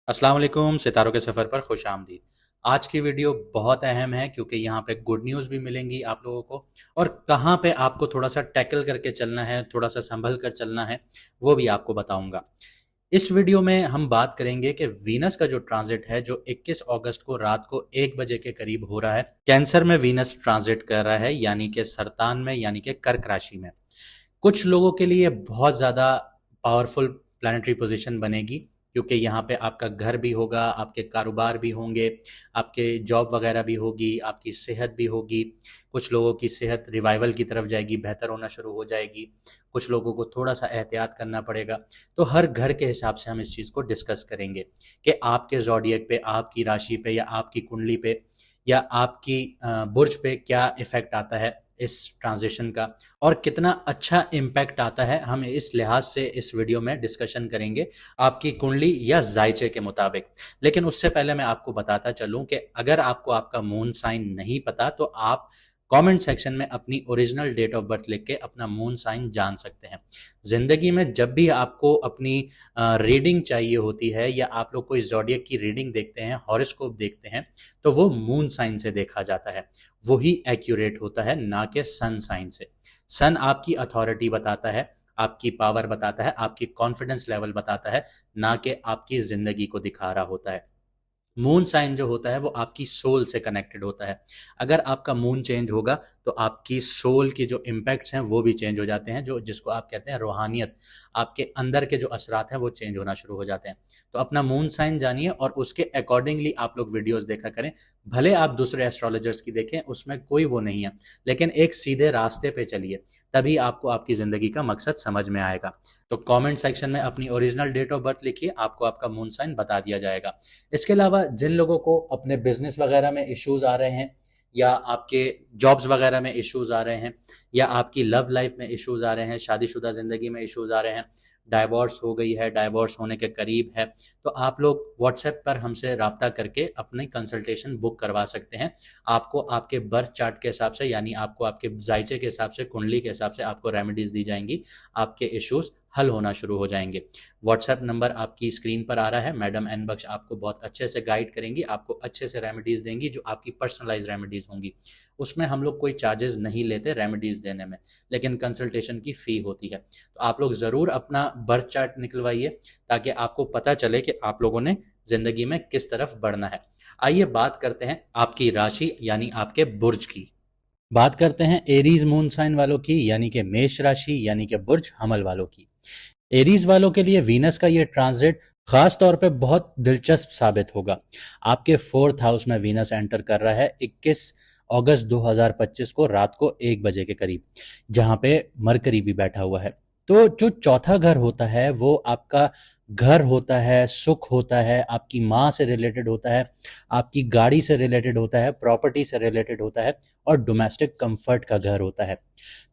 अस्सलाम वालेकुम। सितारों के सफ़र पर खुश आमदीद। आज की वीडियो बहुत अहम है क्योंकि यहाँ पे गुड न्यूज़ भी मिलेंगी आप लोगों को और कहाँ पे आपको थोड़ा सा टैकल करके चलना है, थोड़ा सा संभल कर चलना है, वो भी आपको बताऊंगा। इस वीडियो में हम बात करेंगे कि वीनस का जो ट्रांजिट है जो 21 अगस्त को रात को 1 बजे के करीब हो रहा है, कैंसर में वीनस ट्रांजिट कर रहा है, यानी कि सरतान में, यानी कि कर्क राशि में। कुछ लोगों के लिए बहुत ज़्यादा पावरफुल प्लानिटरी पोजीशन बनेगी क्योंकि यहाँ पे आपका घर भी होगा, आपके कारोबार भी होंगे, आपके जॉब वगैरह भी होगी, आपकी सेहत भी होगी। कुछ लोगों की सेहत रिवाइवल की तरफ जाएगी, बेहतर होना शुरू हो जाएगी। कुछ लोगों को थोड़ा सा एहतियात करना पड़ेगा। तो हर घर के हिसाब से हम इस चीज़ को डिस्कस करेंगे कि आपके ज़ोडिएक पे, आपकी राशि पे या आपकी कुंडली पे या आपकी बुर्ज पे क्या इफेक्ट आता है इस ट्रांजिशन का और कितना अच्छा इम्पैक्ट आता है, हम इस लिहाज से इस वीडियो में डिस्कशन करेंगे आपकी कुंडली या जायचे के मुताबिक। लेकिन उससे पहले मैं आपको बताता चलूं कि अगर आपको आपका मून साइन नहीं पता तो आप कमेंट सेक्शन में अपनी ओरिजिनल डेट ऑफ बर्थ लिख के अपना मून साइन जान सकते हैं। जिंदगी में जब भी आपको अपनी रीडिंग चाहिए होती है या आप लोग कोई ज़ोडिएक की रीडिंग देखते हैं, हॉरोस्कोप देखते हैं, तो वो मून साइन से देखा जाता है। वही एक्यूरेट होता है, ना कि सन साइन से। सन आपकी अथॉरिटी बताता है, आपकी पावर बताता है, आपकी कॉन्फिडेंस लेवल बताता है, ना कि आपकी जिंदगी को दिखा रहा होता है। मून साइन जो होता है वो आपकी सोल से कनेक्टेड होता है। अगर आपका मून चेंज होगा तो आपकी सोल के जो इम्पैक्ट्स हैं वो भी चेंज हो जाते हैं, जो जिसको आप कहते हैं रूहानियत। आपके अंदर के जो असरात हैं वो चेंज होना शुरू हो जाते हैं। तो अपना मून साइन जानिए और उसके अकॉर्डिंगली आप लोग वीडियोस देखा करें। भले आप दूसरे एस्ट्रोलॉजर्स की देखें, उसमें कोई वो नहीं है, लेकिन एक सीधे रास्ते पे चलिए, तभी आपको आपकी ज़िंदगी का मकसद समझ में आएगा। तो कमेंट सेक्शन में अपनी ओरिजिनल डेट ऑफ बर्थ लिखिए, आपको आपका मून साइन बता दिया जाएगा। इसके अलावा जिन लोगों को अपने बिजनेस वगैरह में इश्यूज आ रहे हैं या आपके जॉब्स वगैरह में इश्यूज आ रहे हैं या आपकी लव लाइफ में इश्यूज आ रहे हैं, शादीशुदा ज़िंदगी में इश्यूज आ रहे हैं, डाइवोर्स हो गई है, डाइवोर्स होने के करीब है, तो आप लोग व्हाट्सएप पर हमसे रब्ता करके अपनी कंसल्टेशन बुक करवा सकते हैं। आपको आपके बर्थ चार्ट के हिसाब से, यानी आपको आपके जायचे के हिसाब से, कुंडली के हिसाब से आपको रेमेडीज दी जाएंगी। आपके इश्यूज हल होना शुरू हो जाएंगे। व्हाट्सएप नंबर आपकी स्क्रीन पर आ रहा है। मैडम एन बख्श आपको बहुत अच्छे से गाइड करेंगी, आपको अच्छे से रेमेडीज देंगी जो आपकी पर्सनलाइज रेमेडीज होंगी। उसमें हम लोग कोई चार्जेस नहीं लेते रेमेडीज देने में, लेकिन कंसल्टेशन की फ़ी होती है। तो आप लोग ज़रूर अपना बर्थ चार्ट निकलवाइए ताकि आपको पता चले कि आप लोगों ने ज़िंदगी में किस तरफ बढ़ना है। आइए बात करते हैं आपकी राशि यानी आपके बुर्ज की। बात करते हैं एरीज मून साइन वालों की, यानी कि मेष राशि यानी कि बुर्ज हमल वालों की। एरीज वालों के लिए वीनस का ये ट्रांजिट खास तौर पे बहुत दिलचस्प साबित होगा। आपके फोर्थ हाउस में वीनस एंटर कर रहा है 21 अगस्त 2025 को रात को 1 बजे के करीब, जहां पे मरकरी भी बैठा हुआ है। तो जो चौथा घर होता है वो आपका घर होता है, सुख होता है, आपकी माँ से रिलेटेड होता है, आपकी गाड़ी से रिलेटेड होता है, प्रॉपर्टी से रिलेटेड होता है और डोमेस्टिक कंफर्ट का घर होता है।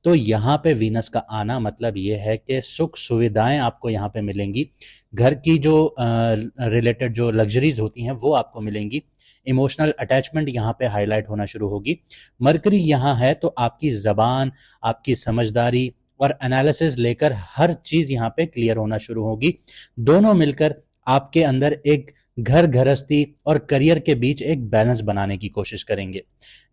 तो यहाँ पे वीनस का आना मतलब ये है कि सुख सुविधाएं आपको यहाँ पे मिलेंगी। घर की जो रिलेटेड जो लग्जरीज होती हैं वो आपको मिलेंगी। इमोशनल अटैचमेंट यहाँ पे हाईलाइट होना शुरू होगी। मरकरी यहाँ है तो आपकी जबान, आपकी समझदारी और एनालिसिस लेकर हर चीज यहाँ पे क्लियर होना शुरू होगी। दोनों मिलकर आपके अंदर एक घर गृहस्थी और करियर के बीच एक बैलेंस बनाने की कोशिश करेंगे।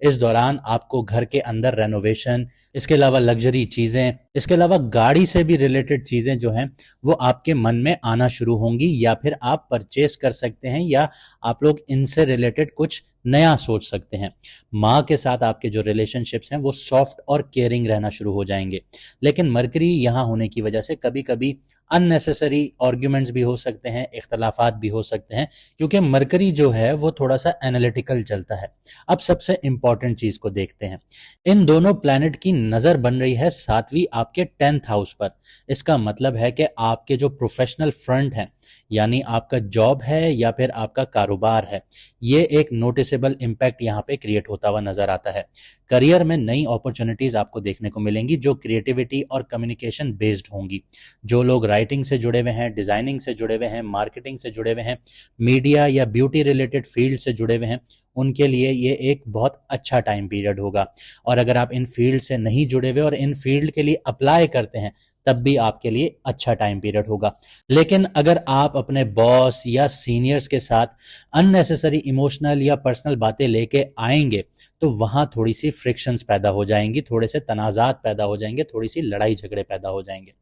इस दौरान आपको घर के अंदर रेनोवेशन, इसके अलावा लग्जरी चीजें, इसके अलावा गाड़ी से भी रिलेटेड चीजें जो हैं वो आपके मन में आना शुरू होंगी, या फिर आप परचेस कर सकते हैं या आप लोग इनसे रिलेटेड कुछ नया सोच सकते हैं। माँ के साथ आपके जो रिलेशनशिप्स हैं वो सॉफ्ट और केयरिंग रहना शुरू हो जाएंगे। लेकिन मरकरी यहाँ होने की वजह से कभी कभी अननेसेसरी आर्ग्यूमेंट्स भी हो सकते हैं, इख्तलाफात भी हो सकते हैं, क्योंकि मरकरी जो है वो थोड़ा सा एनालिटिकल चलता है। अब सबसे इंपॉर्टेंट चीज को देखते हैं। इन दोनों प्लैनेट की नजर बन रही है 7वीं आपके 10th हाउस पर। इसका मतलब है कि आपके जो प्रोफेशनल फ्रंट है, यानी आपका जॉब है या फिर आपका कारोबार है, ये एक नोटिसेबल इम्पैक्ट यहाँ पे क्रिएट होता हुआ नजर आता है। करियर में नई अपॉर्चुनिटीज आपको देखने को मिलेंगी जो क्रिएटिविटी और कम्युनिकेशन बेस्ड होंगी। जो लोग राइटिंग से जुड़े हुए हैं, डिजाइनिंग से जुड़े हुए हैं, मार्केटिंग से जुड़े हुए हैं, मीडिया या ब्यूटी रिलेटेड फील्ड से जुड़े हुए हैं, उनके लिए ये एक बहुत अच्छा टाइम पीरियड होगा। और अगर आप इन फील्ड से नहीं जुड़े हुए और इन फील्ड के लिए अप्लाई करते हैं, तब भी आपके लिए अच्छा टाइम पीरियड होगा। लेकिन अगर आप अपने बॉस या सीनियर्स के साथ अननेसेसरी इमोशनल या पर्सनल बातें लेके आएंगे तो वहां थोड़ी सी फ्रिक्शंस पैदा हो जाएंगी, थोड़े से तनाजात पैदा हो जाएंगे, थोड़ी सी लड़ाई झगड़े पैदा हो जाएंगे।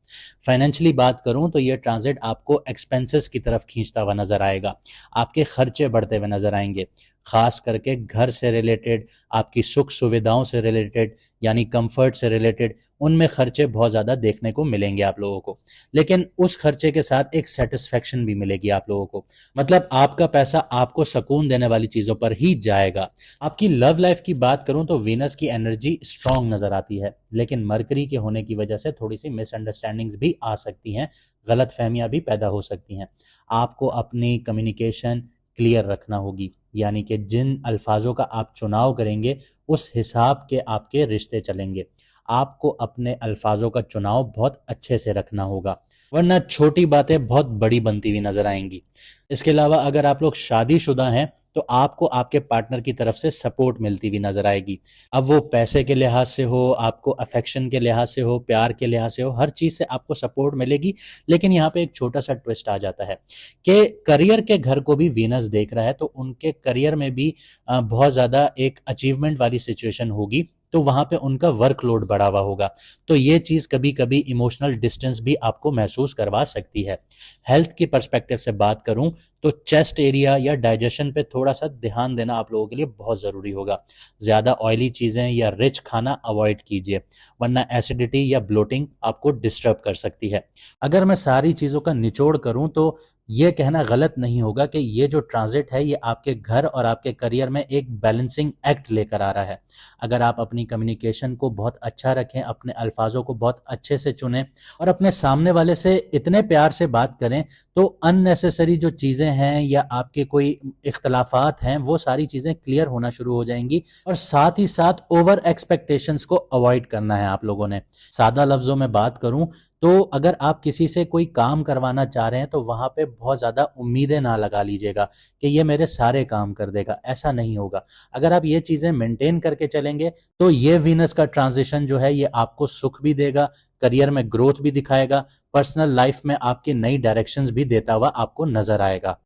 फाइनेंशियली बात करूं तो ये ट्रांजिट आपको एक्सपेंसेस की तरफ खींचता हुआ नजर आएगा, आपके खर्चे बढ़ते हुए नजर आएंगे, खास करके घर से रिलेटेड, आपकी सुख सुविधाओं से रिलेटेड यानी कंफर्ट से रिलेटेड, उनमें खर्चे बहुत ज़्यादा देखने को मिलेंगे आप लोगों को। लेकिन उस खर्चे के साथ एक सेटिस्फेक्शन भी मिलेगी आप लोगों को, मतलब आपका पैसा आपको सुकून देने वाली चीज़ों पर ही जाएगा। आपकी लव लाइफ की बात करूं तो वीनस की एनर्जी स्ट्रांग नजर आती है, लेकिन मरकरी के होने की वजह से थोड़ी सी मिसअंडरस्टैंडिंग्स भी आ सकती हैं, गलत फहमियां भी पैदा हो सकती हैं। आपको अपनी कम्युनिकेशन क्लियर रखना होगी, यानी कि जिन अल्फाजों का आप चुनाव करेंगे उस हिसाब के आपके रिश्ते चलेंगे। आपको अपने अल्फाजों का चुनाव बहुत अच्छे से रखना होगा, वरना छोटी बातें बहुत बड़ी बनती हुई नजर आएंगी। इसके अलावा अगर आप लोग शादीशुदा हैं तो आपको आपके पार्टनर की तरफ से सपोर्ट मिलती हुई नजर आएगी। अब वो पैसे के लिहाज से हो, आपको अफेक्शन के लिहाज से हो, प्यार के लिहाज से हो, हर चीज से आपको सपोर्ट मिलेगी। लेकिन यहाँ पे एक छोटा सा ट्विस्ट आ जाता है कि करियर के घर को भी वीनस देख रहा है, तो उनके करियर में भी बहुत ज्यादा एक अचीवमेंट वाली सिचुएशन होगी, तो वहां पे उनका वर्कलोड बढ़ा हुआ होगा। तो ये चीज कभी कभी इमोशनल डिस्टेंस भी आपको महसूस करवा सकती है। हेल्थ की पर्सपेक्टिव से बात करूं तो चेस्ट एरिया या डाइजेशन पे थोड़ा सा ध्यान देना आप लोगों के लिए बहुत जरूरी होगा। ज्यादा ऑयली चीजें या रिच खाना अवॉइड कीजिए, वरना एसिडिटी या ब्लोटिंग आपको डिस्टर्ब कर सकती है। अगर मैं सारी चीजों का निचोड़ करूं तो ये कहना गलत नहीं होगा कि ये जो ट्रांजिट है ये आपके घर और आपके करियर में एक बैलेंसिंग एक्ट लेकर आ रहा है। अगर आप अपनी कम्युनिकेशन को बहुत अच्छा रखें, अपने अल्फाजों को बहुत अच्छे से चुनें और अपने सामने वाले से इतने प्यार से बात करें, तो अननेसेसरी जो चीज़ें हैं या आपके कोई इख्तलाफात हैं वो सारी चीज़ें क्लियर होना शुरू हो जाएंगी। और साथ ही साथ ओवर एक्सपेक्टेशंस को अवॉइड करना है आप लोगों ने। सादा लफ्ज़ों में बात करूं तो अगर आप किसी से कोई काम करवाना चाह रहे हैं तो वहां पे बहुत ज़्यादा उम्मीदें ना लगा लीजिएगा कि ये मेरे सारे काम कर देगा, ऐसा नहीं होगा। अगर आप ये चीज़ें मेंटेन करके चलेंगे तो ये वीनस का ट्रांजिशन जो है ये आपको सुख भी देगा, करियर में ग्रोथ भी दिखाएगा, पर्सनल लाइफ में आपकी नई डायरेक्शंस भी देता हुआ आपको नजर आएगा।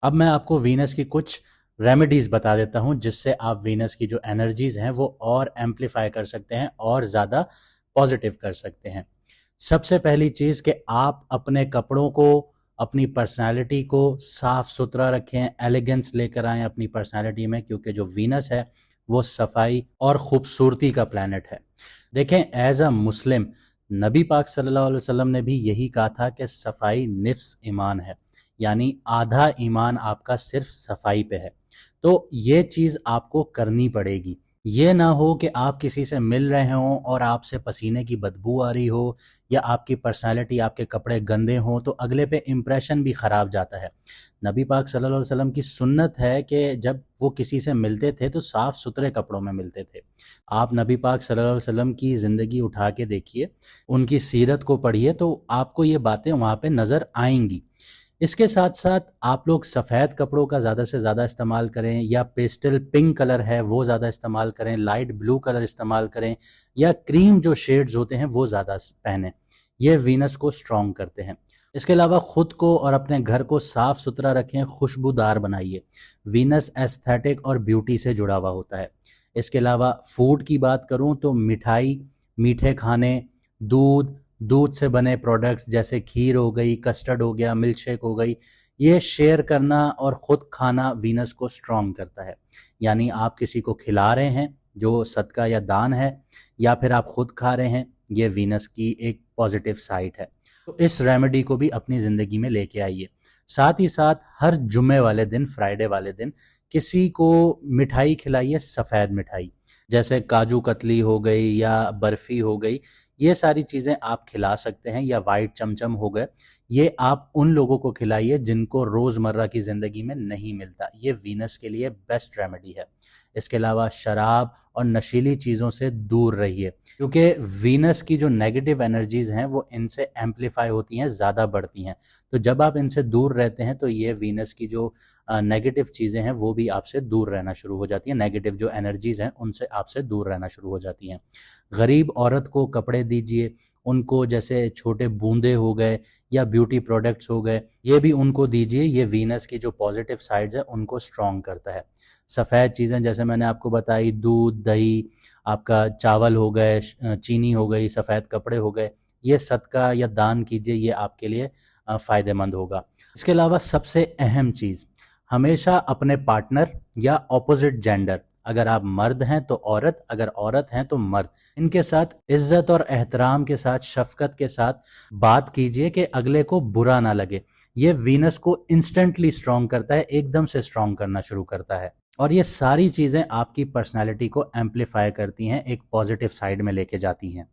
अब मैं आपको वीनस की कुछ रेमेडीज बता देता हूं जिससे आप वीनस की जो एनर्जीज हैं वो और एम्पलीफाई कर सकते हैं और ज़्यादा पॉजिटिव कर सकते हैं। सबसे पहली चीज़ कि आप अपने कपड़ों को, अपनी पर्सनालिटी को साफ सुथरा रखें, एलिगेंस लेकर आएं अपनी पर्सनालिटी में, क्योंकि जो वीनस है वो सफाई और खूबसूरती का प्लैनेट है। देखें, एज अ मुस्लिम नबी पाक सल्लल्लाहु अलैहि वसल्लम ने भी यही कहा था कि सफाई निफ्स ईमान है, यानी आधा ईमान आपका सिर्फ सफाई पे है। तो ये चीज़ आपको करनी पड़ेगी। ये ना हो कि आप किसी से मिल रहे हों और आपसे पसीने की बदबू आ रही हो या आपकी पर्सनालिटी, आपके कपड़े गंदे हों, तो अगले पे इम्प्रेशन भी ख़राब जाता है। नबी पाक सल्लल्लाहु अलैहि वसल्लम की सुन्नत है कि जब वो किसी से मिलते थे तो साफ़ सुथरे कपड़ों में मिलते थे। आप नबी पाक सल्लल्लाहु अलैहि वसल्लम की ज़िंदगी उठा के देखिए, उनकी सीरत को पढ़िए, तो आपको ये बातें वहाँ पे नज़र आएंगी। इसके साथ साथ आप लोग सफ़ेद कपड़ों का ज़्यादा से ज़्यादा इस्तेमाल करें, या पेस्टल पिंक कलर है वो ज़्यादा इस्तेमाल करें, लाइट ब्लू कलर इस्तेमाल करें, या क्रीम जो शेड्स होते हैं वो ज़्यादा पहनें। ये वीनस को स्ट्रॉन्ग करते हैं। इसके अलावा ख़ुद को और अपने घर को साफ़ सुथरा रखें, खुशबूदार बनाइए। वीनस एस्थेटिक और ब्यूटी से जुड़ा हुआ होता है। इसके अलावा फूड की बात करूँ तो मिठाई, मीठे खाने, दूध, दूध से बने प्रोडक्ट्स जैसे खीर हो गई, कस्टर्ड हो गया, मिल्क शेक हो गई, ये शेयर करना और ख़ुद खाना वीनस को स्ट्रॉन्ग करता है। यानी आप किसी को खिला रहे हैं जो सदका या दान है, या फिर आप खुद खा रहे हैं, ये वीनस की एक पॉजिटिव साइड है। तो इस रेमेडी को भी अपनी ज़िंदगी में लेके आइए। साथ ही साथ हर जुम्मे वाले दिन, फ्राइडे वाले दिन किसी को मिठाई खिलाइए, सफ़ेद मिठाई जैसे काजू कतली हो गई या बर्फ़ी हो गई, ये सारी चीज़ें आप खिला सकते हैं। या वाइट चमचम हो गए, ये आप उन लोगों को खिलाइए जिनको रोज़मर्रा की ज़िंदगी में नहीं मिलता। ये वीनस के लिए बेस्ट रेमेडी है। इसके अलावा शराब और नशीली चीज़ों से दूर रहिए, क्योंकि वीनस की जो नेगेटिव एनर्जीज़ हैं वो इनसे एम्पलीफाई होती हैं, ज़्यादा बढ़ती हैं। तो जब आप इनसे दूर रहते हैं तो ये वीनस की जो नेगेटिव चीज़ें हैं वो भी आपसे दूर रहना शुरू हो जाती हैं, नेगेटिव जो एनर्जीज़ हैं उनसे आपसे दूर रहना शुरू हो जाती हैं। गरीब औरत को कपड़े दीजिए, उनको जैसे छोटे बूंदे हो गए या ब्यूटी प्रोडक्ट्स हो गए, ये भी उनको दीजिए। ये वीनस की जो पॉजिटिव साइड्स है उनको स्ट्रॉन्ग करता है। सफ़ेद चीज़ें जैसे मैंने आपको बताई, दूध, दही, आपका चावल हो गए, चीनी हो गई, सफ़ेद कपड़े हो गए, ये सदका या दान कीजिए, ये आपके लिए फ़ायदेमंद होगा। इसके अलावा सबसे अहम चीज़, हमेशा अपने पार्टनर या ऑपोजिट जेंडर, अगर आप मर्द हैं तो औरत, अगर औरत हैं तो मर्द, इनके साथ इज्जत और एहतराम के साथ, शफकत के साथ बात कीजिए कि अगले को बुरा ना लगे। ये वीनस को इंस्टेंटली स्ट्रॉन्ग करता है, एकदम से स्ट्रॉन्ग करना शुरू करता है। और ये सारी चीज़ें आपकी पर्सनैलिटी को एम्पलीफाई करती हैं, एक पॉजिटिव साइड में लेके जाती हैं।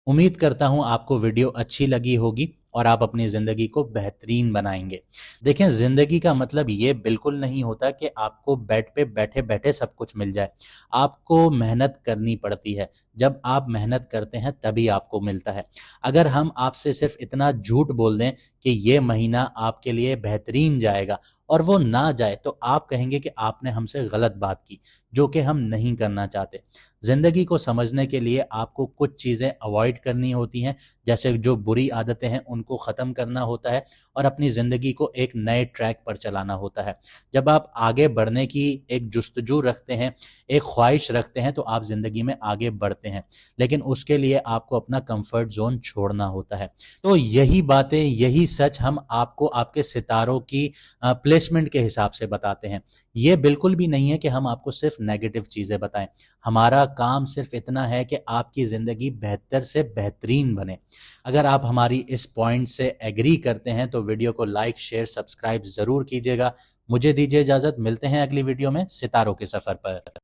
उम्मीद करता हूं आपको वीडियो अच्छी लगी होगी और आप अपनी ज़िंदगी को बेहतरीन बनाएंगे। देखें, ज़िंदगी का मतलब ये बिल्कुल नहीं होता कि आपको बेड पे बैठे बैठे सब कुछ मिल जाए। आपको मेहनत करनी पड़ती है। जब आप मेहनत करते हैं तभी आपको मिलता है। अगर हम आपसे सिर्फ इतना झूठ बोल दें कि ये महीना आपके लिए बेहतरीन जाएगा और वो ना जाए, तो आप कहेंगे कि आपने हमसे गलत बात की, जो कि हम नहीं करना चाहते। ज़िंदगी को समझने के लिए आपको कुछ चीज़ें अवॉइड करनी होती हैं, जैसे जो बुरी आदतें हैं उनको ख़त्म करना होता है और अपनी ज़िंदगी को एक नए ट्रैक पर चलाना होता है। जब आप आगे बढ़ने की एक जुस्तजू रखते हैं, एक ख्वाहिश रखते हैं, तो आप ज़िंदगी में आगे बढ़ते हैं, लेकिन उसके लिए आपको अपना कंफर्ट जोन छोड़ना होता है। तो यही बातें, यही सच हम आपको आपके सितारों की प्लेसमेंट के हिसाब से बताते हैं। ये बिल्कुल भी नहीं है कि हम आपको सिर्फ नेगेटिव चीज़ें बताएं। हमारा काम सिर्फ इतना है कि आपकी ज़िंदगी बेहतर से बेहतरीन बने। अगर आप हमारी इस पॉइंट से एग्री करते हैं तो वीडियो को लाइक, शेयर, सब्सक्राइब ज़रूर कीजिएगा। मुझे दीजिए इजाज़त, मिलते हैं अगली वीडियो में सितारों के सफ़र पर।